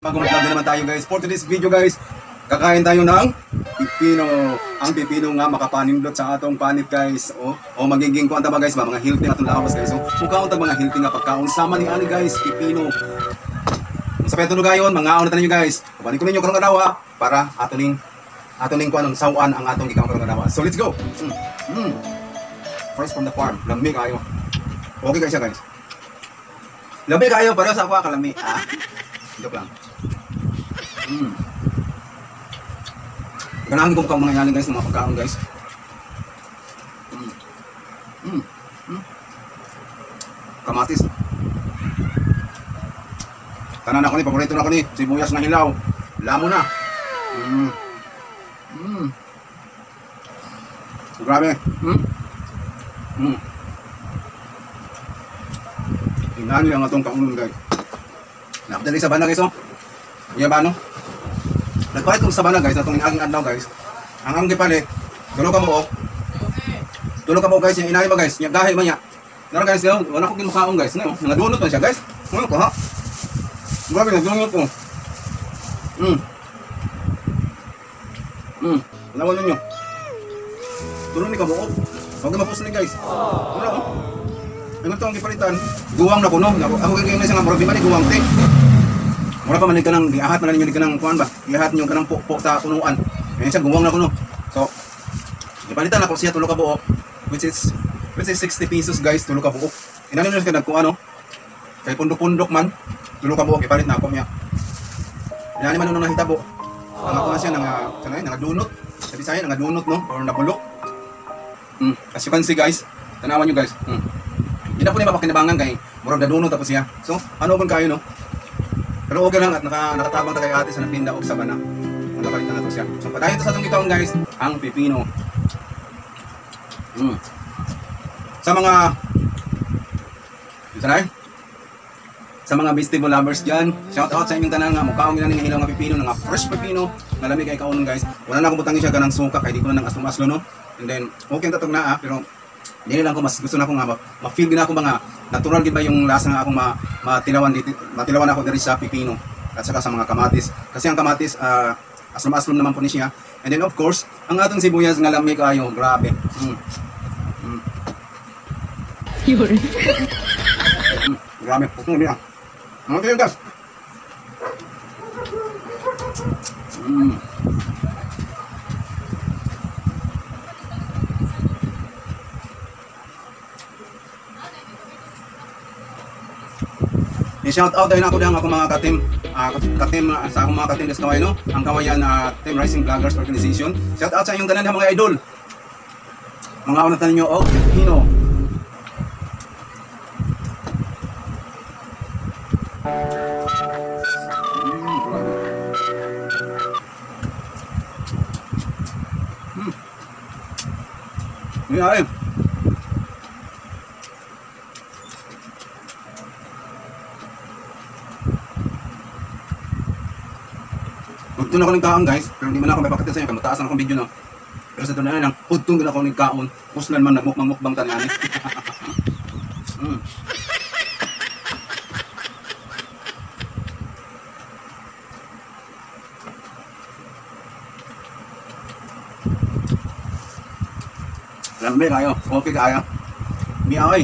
Mag-vlog na naman tayo guys. For today's video guys, kakain tayo ng pipino. Ang pipino nga makapanindot sa atong panit guys. O magiging kuanta ba guys ba? Mga healthy na itong lawas guys. So mukhaon tag mga healthy nga pagkaon. Sama ni ani guys, pipino. Sa peto gayon, mga na tayo guys. Kubanin ko ninyo karong adlaw para atoning kuanong sawan ang atong gikaon karong adlaw. So let's go. Fresh from the farm. Lamig kayo. Okay guys guys. Lamig kayo para sa ako kalami. Joke lang. Ganahan ko mga yaling guys ng mga pagkaon guys. Kamatis. Tanan ako ni, paborito na ako ni, sibuyas na hilaw. Lamo na. Grabe. Tingnan niyo ang atong kaunon guys. Nakadali sa bana guys Iya ba no? Nagpalit kong sa bana guys, atong inaging adlaw guys. Ang gipalit, dulo ka mo guys, yung inahin ba guys, yung gahil man niya. Nara guys, wala ko kinukaon guys, nangadunot man siya guys. Ano ko ha? Grabe, nagdunot ko. Lawan ninyo. Dulo ni kabuot. Huwag na mapos ni guys. Wala ko. Ano ito ang gipalitan? Guwang na ko no? Ako kaya na isang problema ni guwang te. Mura pa manig ka ng giahat na ninyo ka ng kuan ba? Giahat niyo ka ng pokpok sa punuan. Ngayon siya guwang na ko no. So, gipalitan ako siya tulo ka buok, which is 60 pesos guys, tulo ka buok. Inano niyo ka nagkuan no? Kay pundok-pundok man, tulo ka buok ipalit na ako niya. Yan man nung nahitabo. Ang ako na siya nga dunot. Sa Bisaya nga dunot no or nabulok. As you can see guys, tanawan niyo guys. Hindi na po niya mapakinabangan kay murag nadunot tapos siya. So, ano kon kayo no? Pero okay lang at nakatabang tayo ate sa nagtinda o sa bana. Nakapalit na nato siya. So patayin ito sa itong ikaw guys, ang pipino. Sa mga sa mga vegetable lovers dyan, shout out sa inyong tanan nga mukhaong ginanin nga hilaw nga pipino, nga fresh pipino, nga lamig kay kaunon guys. Wala na akong butangin siya ganang suka kay di ko na nang aslo-aslo no. And then okay tatog na pero hindi lang ko mas gusto na akong ma-feel din ako mga natural gid ba yung lasa nga akong matilawan ako diri sa pipino at saka sa mga kamatis. Kasi ang kamatis aslom-aslom naman po ni siya. And then of course, ang atong sibuyas nga lamig kayo, grabe. Grabe, putong niya. Ano tayo guys? I-shout out din ako dyan ako mga katim sa akong mga katim des kaway no, ang kawayan Team Rising Vloggers Organization. Shout out sa inyong tanan mga idol. Mga unatan ninyo pipino. Ay. Udtong ako ng kaon guys, pero hindi man ako may pakita sa inyo, kamataas na akong video no. Pero sa tunayan lang, udtong din ako ng kaon, kuslan man nagmukbang-mukbang tanani. Lambe kayo, okay kayo. Miyaoy.